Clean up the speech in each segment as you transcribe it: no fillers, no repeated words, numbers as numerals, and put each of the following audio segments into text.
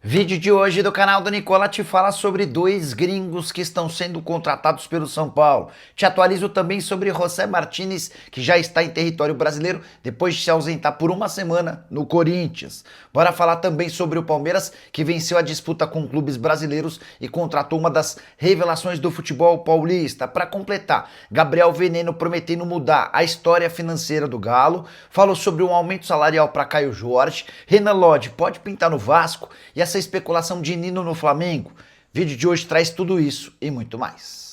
Vídeo de hoje do canal do Nicola te fala sobre dois gringos que estão sendo contratados pelo São Paulo. Te atualizo também sobre José Martínez, que já está em território brasileiro depois de se ausentar por uma semana no Corinthians. Bora falar também sobre o Palmeiras, que venceu a disputa com clubes brasileiros e contratou uma das revelações do futebol paulista. Para completar, Gabriel Veneno prometendo mudar a história financeira do Galo, falou sobre um aumento salarial para Caio Jorge, Renan Lodge pode pintar no Vasco e essa especulação de Nino no Flamengo. O vídeo de hoje traz tudo isso e muito mais.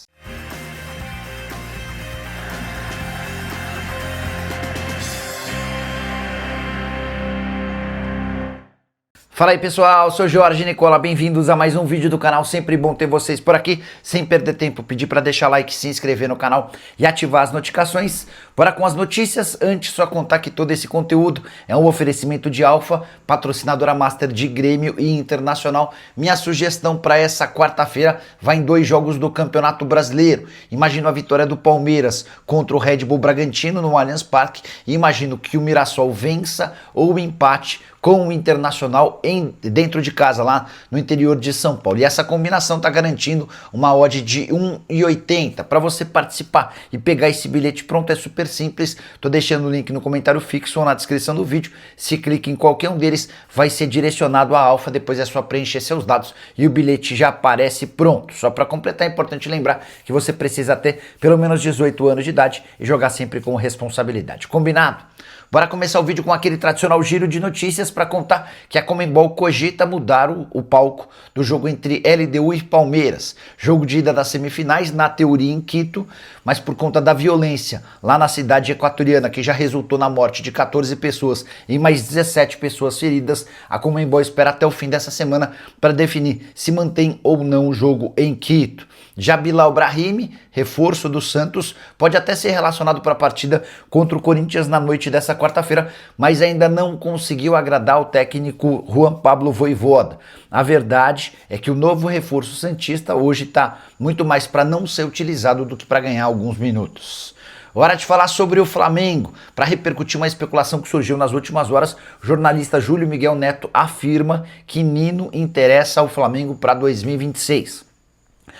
Fala aí pessoal, sou Jorge Nicola, bem-vindos a mais um vídeo do canal, sempre bom ter vocês por aqui. Sem perder tempo, pedir para deixar like, se inscrever no canal e ativar as notificações. Bora com as notícias, antes só contar que todo esse conteúdo é um oferecimento de Alfa, patrocinadora master de Grêmio e Internacional. Minha sugestão para essa quarta-feira vai em 2 jogos do Campeonato Brasileiro. Imagino a vitória do Palmeiras contra o Red Bull Bragantino no Allianz Parque e imagino que o Mirassol vença ou empate com o Internacional dentro de casa, lá no interior de São Paulo. E essa combinação está garantindo uma odd de 1,80. Para você participar e pegar esse bilhete pronto é super simples. Estou deixando o link no comentário fixo ou na descrição do vídeo. Se clica em qualquer um deles, vai ser direcionado à Alfa. Depois é só preencher seus dados e o bilhete já aparece pronto. Só para completar, é importante lembrar que você precisa ter pelo menos 18 anos de idade e jogar sempre com responsabilidade. Combinado? Bora começar o vídeo com aquele tradicional giro de notícias para contar que a Conmebol cogita mudar o palco do jogo entre LDU e Palmeiras. Jogo de ida das semifinais, na teoria em Quito, mas por conta da violência lá na cidade equatoriana, que já resultou na morte de 14 pessoas e mais 17 pessoas feridas, a Conmebol espera até o fim dessa semana para definir se mantém ou não o jogo em Quito. Já Bilal Brahimi, reforço do Santos, pode até ser relacionado para a partida contra o Corinthians na noite dessa quarta-feira, mas ainda não conseguiu agradar o técnico Juan Pablo Vojvoda. A verdade é que o novo reforço santista hoje está muito mais para não ser utilizado do que para ganhar alguns minutos. Hora de falar sobre o Flamengo. Para repercutir uma especulação que surgiu nas últimas horas, o jornalista Júlio Miguel Neto afirma que Nino interessa ao Flamengo para 2026.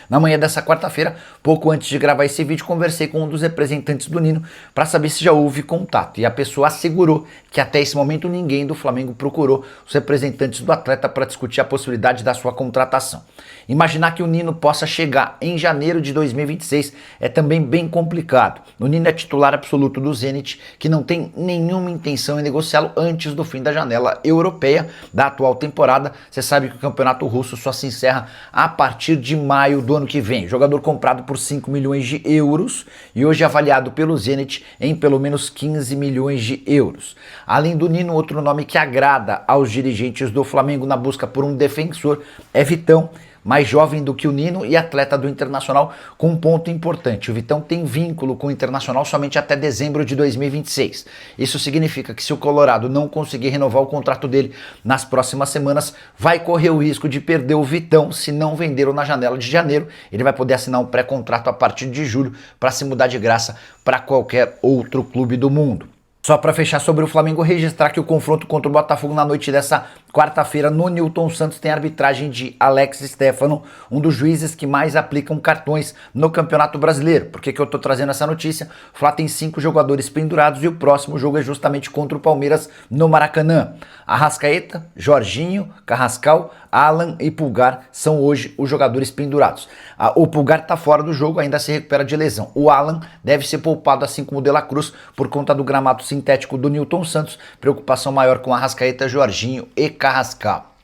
Na manhã dessa quarta-feira, pouco antes de gravar esse vídeo, conversei com um dos representantes do Nino para saber se já houve contato. E a pessoa assegurou que até esse momento ninguém do Flamengo procurou os representantes do atleta para discutir a possibilidade da sua contratação. Imaginar que o Nino possa chegar em janeiro de 2026 é também bem complicado. O Nino é titular absoluto do Zenit, que não tem nenhuma intenção em negociá-lo antes do fim da janela europeia da atual temporada. Você sabe que o campeonato russo só se encerra a partir de maio do ano que vem. Jogador comprado por 5 milhões de euros e hoje avaliado pelo Zenit em pelo menos 15 milhões de euros. Além do Nino, outro nome que agrada aos dirigentes do Flamengo na busca por um defensor é Vitão, mais jovem do que o Nino e atleta do Internacional, com um ponto importante. O Vitão tem vínculo com o Internacional somente até dezembro de 2026. Isso significa que se o Colorado não conseguir renovar o contrato dele nas próximas semanas, vai correr o risco de perder o Vitão se não vender na janela de janeiro. Ele vai poder assinar um pré-contrato a partir de julho para se mudar de graça para qualquer outro clube do mundo. Só para fechar sobre o Flamengo, registrar que o confronto contra o Botafogo na noite dessa quarta-feira no Newton Santos tem a arbitragem de Alex Stefano, um dos juízes que mais aplicam cartões no Campeonato Brasileiro. Por que eu estou trazendo essa notícia? O Flá tem 5 jogadores pendurados e o próximo jogo é justamente contra o Palmeiras no Maracanã. Arrascaeta, Jorginho, Carrascal, Alan e Pulgar são hoje os jogadores pendurados. O Pulgar está fora do jogo, ainda se recupera de lesão. O Alan deve ser poupado, assim como o De La Cruz, por conta do gramado sintético do Newton Santos. Preocupação maior com Arrascaeta, Jorginho e Carrascal.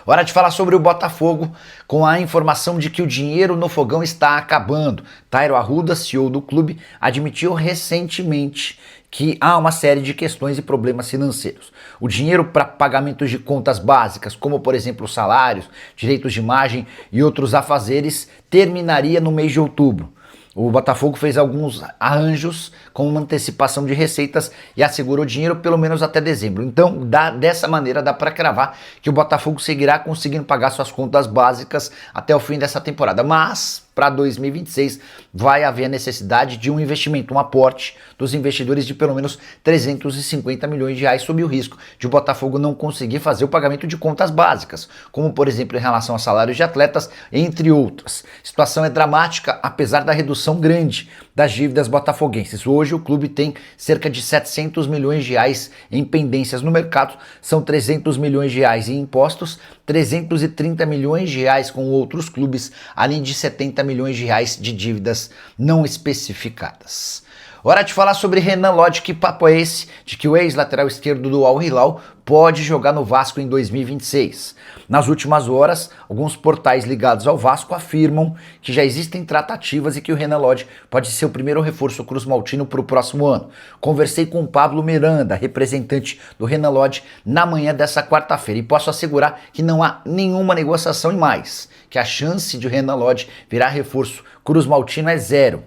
Hora de falar sobre o Botafogo, com a informação de que o dinheiro no fogão está acabando. Tairo Arruda, CEO do clube, admitiu recentemente que há uma série de questões e problemas financeiros. O dinheiro para pagamentos de contas básicas, como por exemplo salários, direitos de imagem e outros afazeres, terminaria no mês de outubro. O Botafogo fez alguns arranjos com uma antecipação de receitas e assegurou dinheiro pelo menos até dezembro. Então, dessa maneira, dá para cravar que o Botafogo seguirá conseguindo pagar suas contas básicas até o fim dessa temporada. Mas para 2026 vai haver a necessidade de um investimento, um aporte dos investidores de pelo menos 350 milhões de reais, sob o risco de o Botafogo não conseguir fazer o pagamento de contas básicas, como por exemplo em relação a salários de atletas, entre outras. A situação é dramática, apesar da redução grande das dívidas botafoguenses. Hoje o clube tem cerca de 700 milhões de reais em pendências no mercado, são 300 milhões de reais em impostos, 330 milhões de reais com outros clubes, além de 70 milhões de reais de dívidas não especificadas. Hora de falar sobre Renan Lodge. Que papo é esse de que o ex-lateral esquerdo do Al Hilal pode jogar no Vasco em 2026? Nas últimas horas, alguns portais ligados ao Vasco afirmam que já existem tratativas e que o Renan Lodge pode ser o primeiro reforço cruzmaltino para o próximo ano. Conversei com o Pablo Miranda, representante do Renan Lodge, na manhã dessa quarta-feira, e posso assegurar que não há nenhuma negociação e mais, que a chance de o Renan Lodge virar reforço cruzmaltino é zero.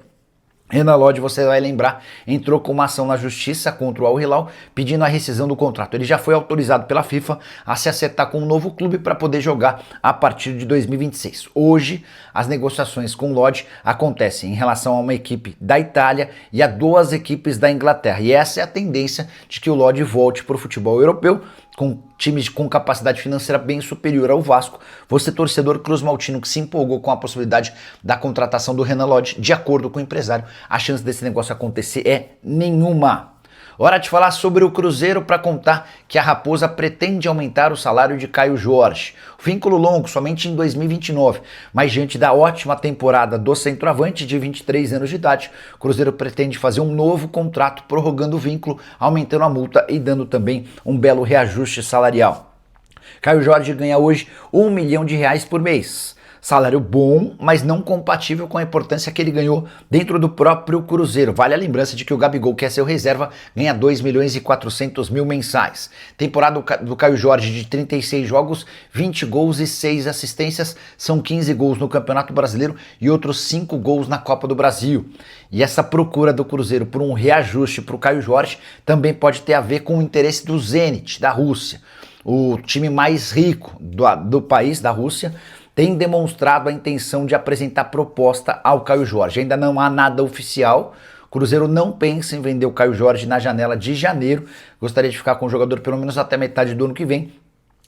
Renan Lodge, você vai lembrar, entrou com uma ação na justiça contra o Al Hilal pedindo a rescisão do contrato. Ele já foi autorizado pela FIFA a se acertar com um novo clube para poder jogar a partir de 2026. Hoje, as negociações com o Lodge acontecem em relação a uma equipe da Itália e a duas equipes da Inglaterra. E essa é a tendência de que o Lodge volte para o futebol europeu, com times com capacidade financeira bem superior ao Vasco. Você, torcedor cruzmaltino que se empolgou com a possibilidade da contratação do Renan Lodge, de acordo com o empresário, a chance desse negócio acontecer é nenhuma. Hora de falar sobre o Cruzeiro para contar que a Raposa pretende aumentar o salário de Caio Jorge. O vínculo longo somente em 2029, mas diante da ótima temporada do centroavante de 23 anos de idade, o Cruzeiro pretende fazer um novo contrato prorrogando o vínculo, aumentando a multa e dando também um belo reajuste salarial. Caio Jorge ganha hoje R$1 milhão por mês. Salário bom, mas não compatível com a importância que ele ganhou dentro do próprio Cruzeiro. Vale a lembrança de que o Gabigol, que é seu reserva, ganha 2 milhões e 400 mil mensais. Temporada do Caio Jorge de 36 jogos, 20 gols e 6 assistências, são 15 gols no Campeonato Brasileiro e outros 5 gols na Copa do Brasil. E essa procura do Cruzeiro por um reajuste para o Caio Jorge também pode ter a ver com o interesse do Zenit, da Rússia. O time mais rico do país, da Rússia, tem demonstrado a intenção de apresentar proposta ao Caio Jorge. Ainda não há nada oficial. O Cruzeiro não pensa em vender o Caio Jorge na janela de janeiro. Gostaria de ficar com o jogador pelo menos até metade do ano que vem,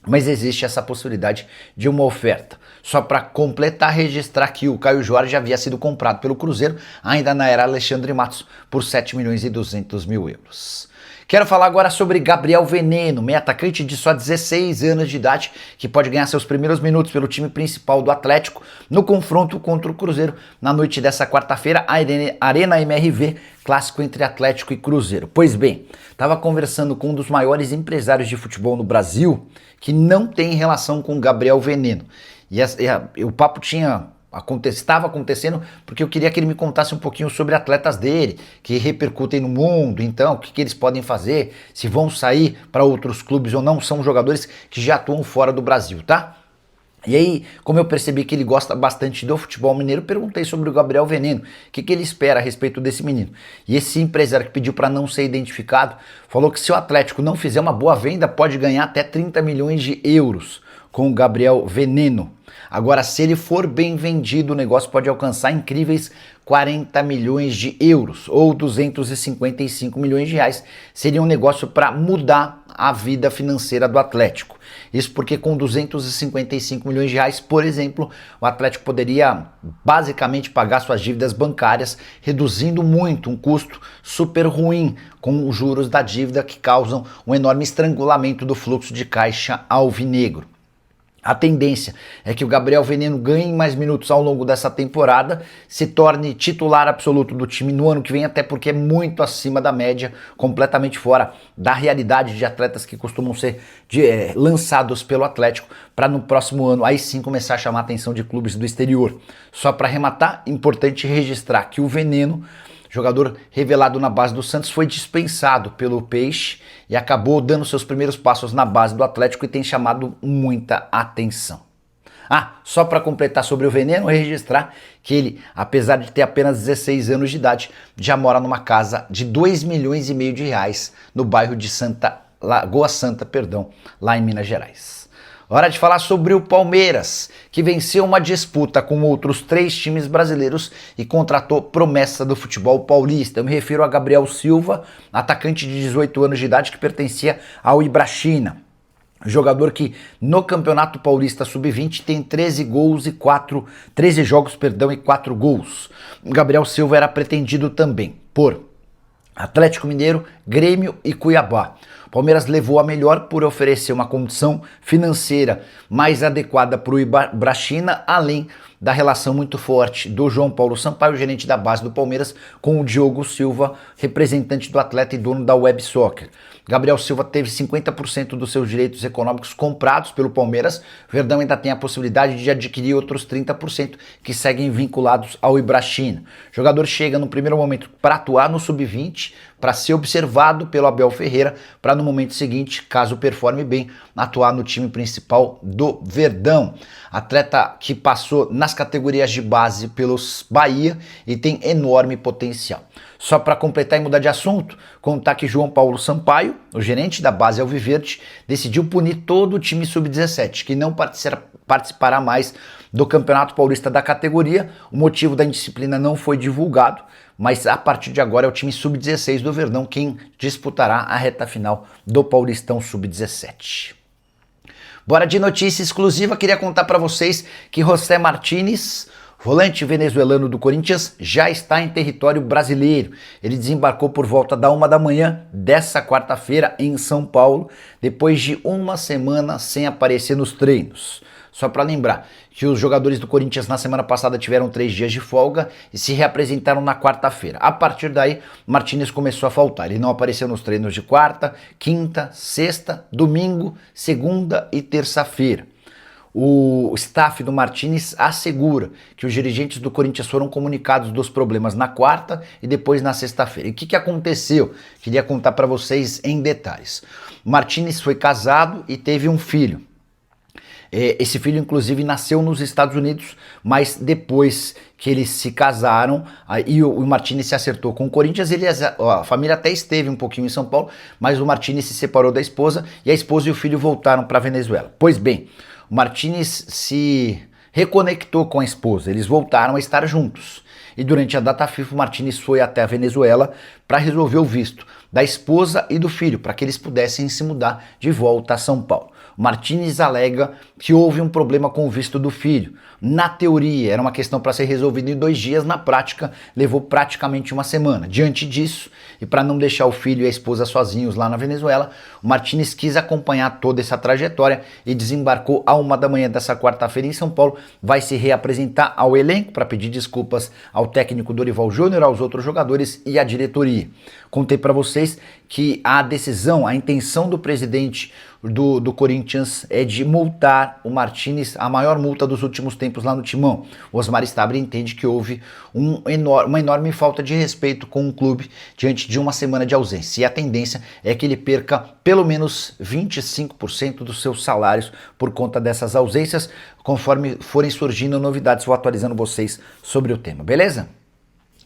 mas existe essa possibilidade de uma oferta. Só para completar, registrar que o Caio Jorge havia sido comprado pelo Cruzeiro, ainda na era Alexandre Matos, por 7 milhões e 200 mil euros. Quero falar agora sobre Gabriel Veneno, meio atacante de só 16 anos de idade, que pode ganhar seus primeiros minutos pelo time principal do Atlético no confronto contra o Cruzeiro na noite dessa quarta-feira, Arena MRV, clássico entre Atlético e Cruzeiro. Pois bem, estava conversando com um dos maiores empresários de futebol no Brasil, que não tem relação com Gabriel Veneno. E o papo estava acontecendo porque eu queria que ele me contasse um pouquinho sobre atletas dele, que repercutem no mundo, então, o que eles podem fazer, se vão sair para outros clubes ou não, são jogadores que já atuam fora do Brasil, tá? E aí, como eu percebi que ele gosta bastante do futebol mineiro, perguntei sobre o Gabriel Veneno, o que ele espera a respeito desse menino. E esse empresário que pediu para não ser identificado, falou que se o Atlético não fizer uma boa venda, pode ganhar até 30 milhões de euros com o Gabriel Veneno. Agora, se ele for bem vendido, o negócio pode alcançar incríveis 40 milhões de euros ou 255 milhões de reais. Seria um negócio para mudar a vida financeira do Atlético. Isso porque com 255 milhões de reais, por exemplo, o Atlético poderia basicamente pagar suas dívidas bancárias, reduzindo muito um custo super ruim com os juros da dívida que causam um enorme estrangulamento do fluxo de caixa alvinegro. A tendência é que o Gabriel Veneno ganhe mais minutos ao longo dessa temporada, se torne titular absoluto do time no ano que vem, até porque é muito acima da média, completamente fora da realidade de atletas que costumam ser lançados pelo Atlético, para no próximo ano aí sim começar a chamar a atenção de clubes do exterior. Só para arrematar, importante registrar que o Veneno, jogador revelado na base do Santos, foi dispensado pelo Peixe e acabou dando seus primeiros passos na base do Atlético e tem chamado muita atenção. Só para completar sobre o Veneno, registrar que ele, apesar de ter apenas 16 anos de idade, já mora numa casa de 2 milhões e meio de reais no bairro de Lagoa Santa, lá em Minas Gerais. Hora de falar sobre o Palmeiras, que venceu uma disputa com outros 3 times brasileiros e contratou promessa do futebol paulista. Eu me refiro a Gabriel Silva, atacante de 18 anos de idade que pertencia ao Ibrachina. Jogador que no Campeonato Paulista Sub-20 tem 13 jogos e 4 gols. Gabriel Silva era pretendido também por Atlético Mineiro, Grêmio e Cuiabá. O Palmeiras levou a melhor por oferecer uma condição financeira mais adequada para o Ibrachina, além da relação muito forte do João Paulo Sampaio, gerente da base do Palmeiras, com o Diogo Silva, representante do atleta e dono da Web Soccer. Gabriel Silva teve 50% dos seus direitos econômicos comprados pelo Palmeiras. O Verdão ainda tem a possibilidade de adquirir outros 30% que seguem vinculados ao Ibrachina. O jogador chega no primeiro momento para atuar no Sub-20, para ser observado pelo Abel Ferreira, para no momento seguinte, caso performe bem, atuar no time principal do Verdão. Atleta que passou nas categorias de base pelos Bahia e tem enorme potencial. Só para completar e mudar de assunto, contar que João Paulo Sampaio, o gerente da base Alviverde, decidiu punir todo o time Sub-17, que não participará mais do Campeonato Paulista da categoria. O motivo da indisciplina não foi divulgado, mas a partir de agora é o time Sub-16 do Verdão quem disputará a reta final do Paulistão Sub-17. Bora de notícia exclusiva, queria contar para vocês que José Martínez, volante venezuelano do Corinthians, já está em território brasileiro. Ele desembarcou por volta da 1 da manhã dessa quarta-feira em São Paulo, depois de uma semana sem aparecer nos treinos. Só para lembrar que os jogadores do Corinthians na semana passada tiveram 3 dias de folga e se reapresentaram na quarta-feira. A partir daí, Martínez começou a faltar. Ele não apareceu nos treinos de quarta, quinta, sexta, domingo, segunda e terça-feira. O staff do Martínez assegura que os dirigentes do Corinthians foram comunicados dos problemas na quarta e depois na sexta-feira. E o que aconteceu? Queria contar para vocês em detalhes. O Martínez foi casado e teve um filho. Esse filho, inclusive, nasceu nos Estados Unidos, mas depois que eles se casaram, aí o Martínez se acertou com o Corinthians, a família até esteve um pouquinho em São Paulo, mas o Martínez se separou da esposa e a esposa e o filho voltaram para a Venezuela. Pois bem, o Martínez se reconectou com a esposa, eles voltaram a estar juntos. E durante a data FIFA, o Martínez foi até a Venezuela para resolver o visto da esposa e do filho, para que eles pudessem se mudar de volta a São Paulo. O Martínez alega que houve um problema com o visto do filho. Na teoria, era uma questão para ser resolvida em 2 dias, na prática, levou praticamente uma semana. Diante disso, e para não deixar o filho e a esposa sozinhos lá na Venezuela, o Martínez quis acompanhar toda essa trajetória e desembarcou à 1 da manhã dessa quarta-feira em São Paulo. Vai se reapresentar ao elenco para pedir desculpas ao técnico Dorival Júnior, aos outros jogadores e à diretoria. Contei para vocês que a decisão, a intenção do presidente do Corinthians é de multar o Martínez, a maior multa dos últimos tempos lá no Timão. O Osmar Stabile entende que houve uma enorme falta de respeito com o clube diante de uma semana de ausência. E a tendência é que ele perca pelo menos 25% dos seus salários por conta dessas ausências. Conforme forem surgindo novidades, vou atualizando vocês sobre o tema, beleza?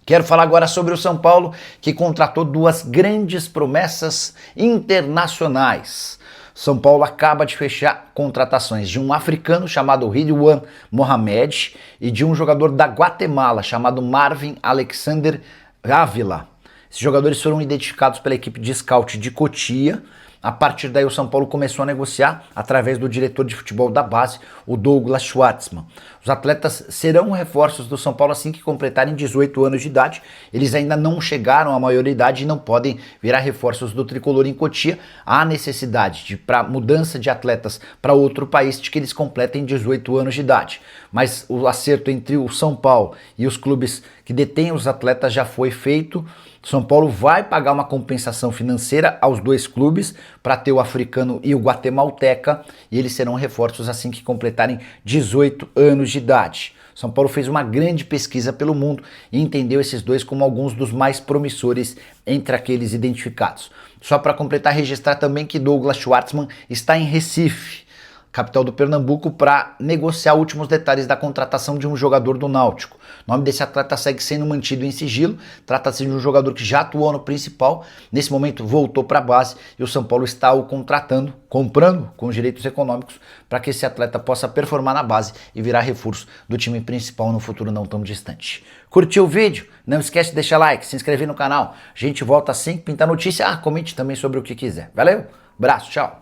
Quero falar agora sobre o São Paulo, que contratou 2 grandes promessas internacionais. São Paulo acaba de fechar contratações de um africano chamado Ridwan Mohamed e de um jogador da Guatemala chamado Marvin Alexander Ávila. Esses jogadores foram identificados pela equipe de scout de Cotia. A partir daí o São Paulo começou a negociar através do diretor de futebol da base, o Douglas Schwartzman. Os atletas serão reforços do São Paulo assim que completarem 18 anos de idade. Eles ainda não chegaram à maioridade e não podem virar reforços do tricolor em Cotia. Há necessidade para mudança de atletas para outro país de que eles completem 18 anos de idade. Mas o acerto entre o São Paulo e os clubes que detêm os atletas já foi feito. São Paulo vai pagar uma compensação financeira aos 2 clubes para ter o africano e o guatemalteca, e eles serão reforços assim que completarem 18 anos de idade. São Paulo fez uma grande pesquisa pelo mundo e entendeu esses 2 como alguns dos mais promissores entre aqueles identificados. Só para completar, registrar também que Douglas Schwartzman está em Recife, capital do Pernambuco, para negociar últimos detalhes da contratação de um jogador do Náutico. O nome desse atleta segue sendo mantido em sigilo, trata-se de um jogador que já atuou no principal, nesse momento voltou para a base e o São Paulo está o contratando, comprando com direitos econômicos para que esse atleta possa performar na base e virar reforço do time principal no futuro não tão distante. Curtiu o vídeo? Não esquece de deixar like, se inscrever no canal. A gente volta assim que pintar notícia. Comente também sobre o que quiser. Valeu, abraço, tchau.